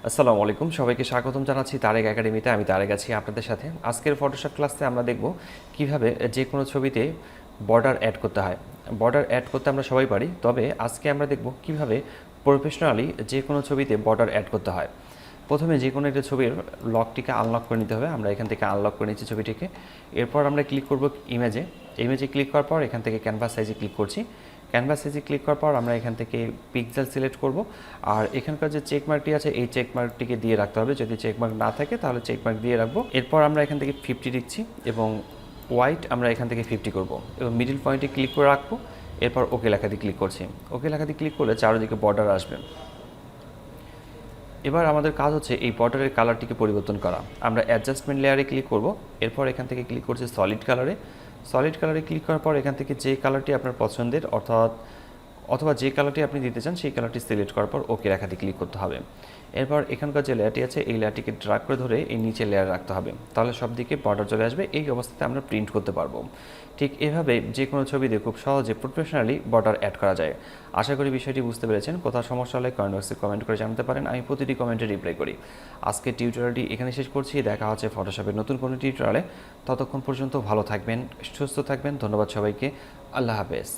আসসালামু আলাইকুম, সবাইকে স্বাগতম জানাচ্ছি তারেক একাডেমিতে। আমি তারেক আছি আপনাদের সাথে। আজকের ফটোশপ ক্লাসে আমরা দেখব কিভাবে যে কোনো ছবিতে বর্ডার অ্যাড করতে হয়। বর্ডার অ্যাড করতে আমরা সবাই পারি, তবে আজকে আমরা দেখব কিভাবে প্রফেশনালি যে কোনো ছবিতে বর্ডার অ্যাড করতে হয়। প্রথমে যে কোনো একটা ছবির লকটিকে আনলক করে নিতে হবে। আমরা এখান থেকে আনলক করে নিচ্ছি ছবিটিকে। এরপর আমরা ক্লিক করব ইমেজে ক্লিক করার পর এখান থেকে ক্যানভাস সাইজে ক্লিক করছি। ক্যানভাস সাইজে ক্লিক করার পর আমরা এখান থেকে পিক্সেল সিলেক্ট করব। আর এখানকার যে চেক মার্কটি আছে এই চেক মার্কটিকে দিয়ে রাখতে হবে। যদি চেক মার্ক না থাকে তাহলে চেক মার্ক দিয়ে রাখবো। এরপর আমরা এখান থেকে 50 দিচ্ছি এবং হোয়াইট আমরা এখান থেকে 50 করব এবং মিডিল পয়েন্টে ক্লিক করে রাখবো। এরপর ওকে লেখাতে ক্লিক করছি। ওকে লেখাতে ক্লিক করলে চারিদিকে বর্ডার আসবে। এবার আমাদের কাজ হচ্ছে এই বর্ডারের কালারটিকে পরিবর্তন করা। আমরা অ্যাডজাস্টমেন্ট লেয়ারে ক্লিক করব। এরপর এখান থেকে ক্লিক করছি সলিড কালারে ক্লিক করার পর এখান থেকে যে কালারটি আপনার পছন্দের অথবা যে কালারটি আপনি দিতে চান সেই কালারটি সিলেক্ট করার পর ওকে লেখাতে ক্লিক করতে হবে। এরপর এখানকার যে লেয়ারটি আছে এই লেয়ারটিকে ড্র্যাগ করে ধরে এই নিচে লেয়ার রাখতে হবে, তাহলে সব দিকে বর্ডার চলে আসবে। এই অবস্থাতে আমরা প্রিন্ট করতে পারবো। ঠিক এভাবে যে কোনো ছবিতে খুব সহজে প্রফেশনালি বর্ডার অ্যাড করা যায়। আশা করি বিষয়টি বুঝতে পেরেছেন। কোথাও সমস্যা হলে কমেন্ট বক্সে কমেন্ট করে জানাতে পারেন, আমি প্রতিটি কমেন্টে রিপ্লাই করি। আজকের টিউটোরিয়ালটি এখানে শেষ করছি। দেখা হচ্ছে ফটোশপের নতুন কোনো টিউটোরিয়ালে। ততক্ষণ পর্যন্ত ভালো থাকবেন, সুস্থ থাকবেন। ধন্যবাদ সবাইকে। আল্লাহ হাফেজ।